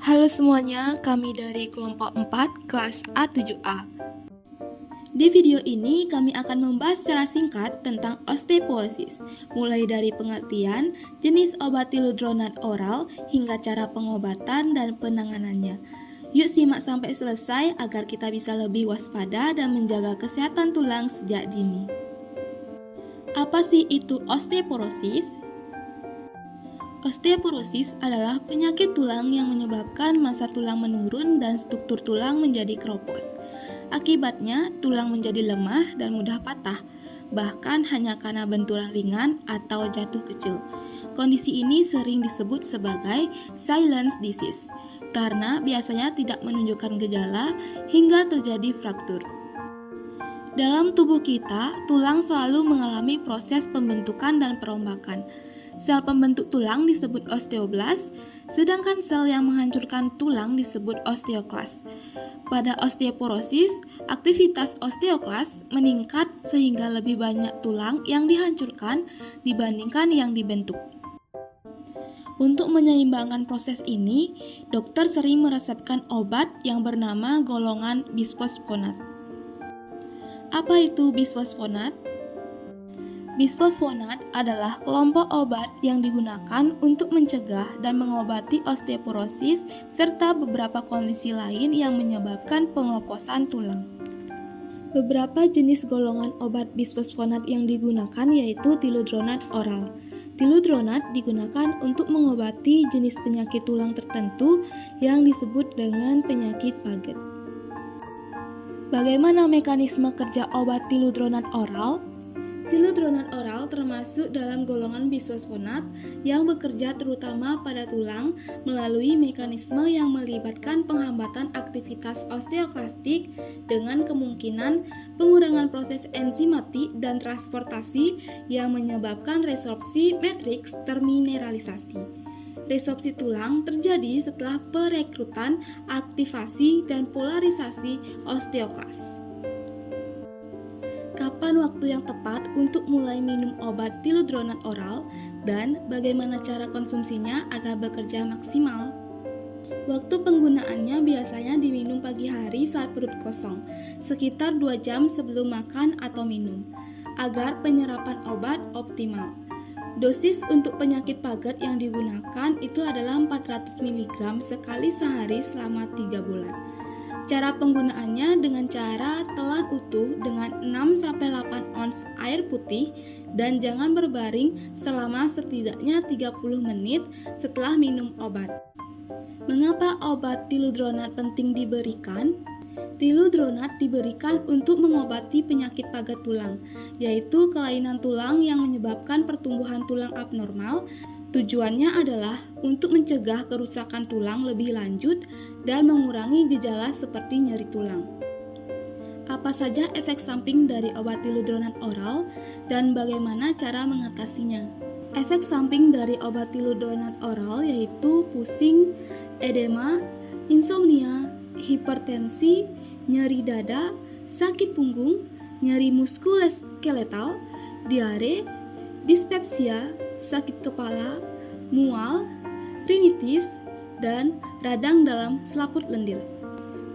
Halo semuanya, kami dari kelompok 4 kelas A7A. Di video ini kami akan membahas secara singkat tentang osteoporosis, mulai dari pengertian, jenis obat tiludronat oral, hingga cara pengobatan dan penanganannya. Yuk simak sampai selesai agar kita bisa lebih waspada dan menjaga kesehatan tulang sejak dini. Apa sih itu osteoporosis? Osteoporosis adalah penyakit tulang yang menyebabkan massa tulang menurun dan struktur tulang menjadi keropos. Akibatnya, tulang menjadi lemah dan mudah patah, bahkan hanya karena benturan ringan atau jatuh kecil. Kondisi ini sering disebut sebagai silent disease, karena biasanya tidak menunjukkan gejala hingga terjadi fraktur. Dalam tubuh kita, tulang selalu mengalami proses pembentukan dan perombakan. Sel pembentuk tulang disebut osteoblast, sedangkan sel yang menghancurkan tulang disebut osteoklas. Pada osteoporosis, aktivitas osteoklas meningkat sehingga lebih banyak tulang yang dihancurkan dibandingkan yang dibentuk. Untuk menyeimbangkan proses ini, dokter sering meresepkan obat yang bernama golongan bisfosfonat. Apa itu bisfosfonat? Bisfosfonat adalah kelompok obat yang digunakan untuk mencegah dan mengobati osteoporosis serta beberapa kondisi lain yang menyebabkan pengeroposan tulang. Beberapa jenis golongan obat bisfosfonat yang digunakan yaitu tiludronat oral. Tiludronat digunakan untuk mengobati jenis penyakit tulang tertentu yang disebut dengan penyakit Paget. Bagaimana mekanisme kerja obat tiludronat oral? Tiludronat oral termasuk dalam golongan bisfosfonat yang bekerja terutama pada tulang melalui mekanisme yang melibatkan penghambatan aktivitas osteoklastik dengan kemungkinan pengurangan proses enzimatik dan transportasi yang menyebabkan resorpsi matriks termineralisasi. Resorpsi tulang terjadi setelah perekrutan, aktivasi, dan polarisasi osteoklas. Kapan waktu yang tepat untuk mulai minum obat tiludronat oral dan bagaimana cara konsumsinya agar bekerja maksimal? Waktu penggunaannya biasanya diminum pagi hari saat perut kosong, sekitar 2 jam sebelum makan atau minum, agar penyerapan obat optimal. Dosis untuk penyakit Paget yang digunakan itu adalah 400 mg sekali sehari selama 3 bulan. Cara penggunaannya dengan cara telan utuh dengan 6-8 ons air putih dan jangan berbaring selama setidaknya 30 menit setelah minum obat. Mengapa obat tiludronat penting diberikan? Tiludronat diberikan untuk mengobati penyakit Paget tulang, yaitu kelainan tulang yang menyebabkan pertumbuhan tulang abnormal. Tujuannya adalah untuk mencegah kerusakan tulang lebih lanjut dan mengurangi gejala seperti nyeri tulang. Apa saja efek samping dari obat tiludronat oral dan bagaimana cara mengatasinya? Efek samping dari obat tiludronat oral yaitu pusing, edema, insomnia, hipertensi, nyeri dada, sakit punggung, nyeri muskuloskeletal, diare, dispepsia, sakit kepala, mual, rinitis, dan radang dalam selaput lendir.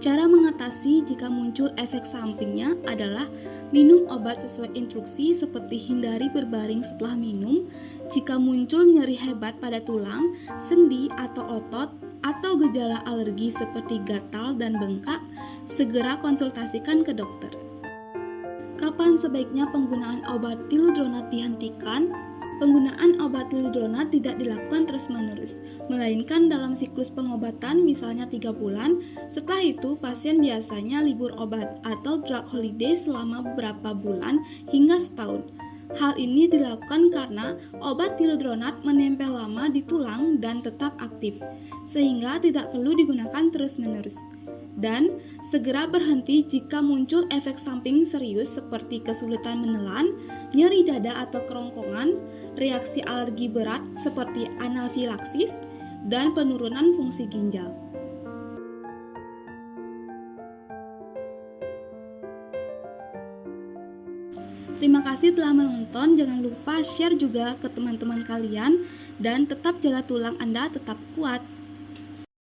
Cara mengatasi jika muncul efek sampingnya adalah minum obat sesuai instruksi seperti hindari berbaring setelah minum. Jika muncul nyeri hebat pada tulang, sendi atau otot, atau gejala alergi seperti gatal dan bengkak, segera konsultasikan ke dokter. Kapan sebaiknya penggunaan obat tiludronat dihentikan? Penggunaan obat tiludronat tidak dilakukan terus-menerus, melainkan dalam siklus pengobatan misalnya 3 bulan. Setelah itu, pasien biasanya libur obat atau drug holiday selama beberapa bulan hingga setahun. Hal ini dilakukan karena obat tiludronat menempel lama di tulang dan tetap aktif, sehingga tidak perlu digunakan terus-menerus. Dan segera berhenti jika muncul efek samping serius seperti kesulitan menelan, nyeri dada atau kerongkongan, reaksi alergi berat seperti anafilaksis, dan penurunan fungsi ginjal. Terima kasih telah menonton, jangan lupa share juga ke teman-teman kalian dan tetap jaga tulang Anda tetap kuat.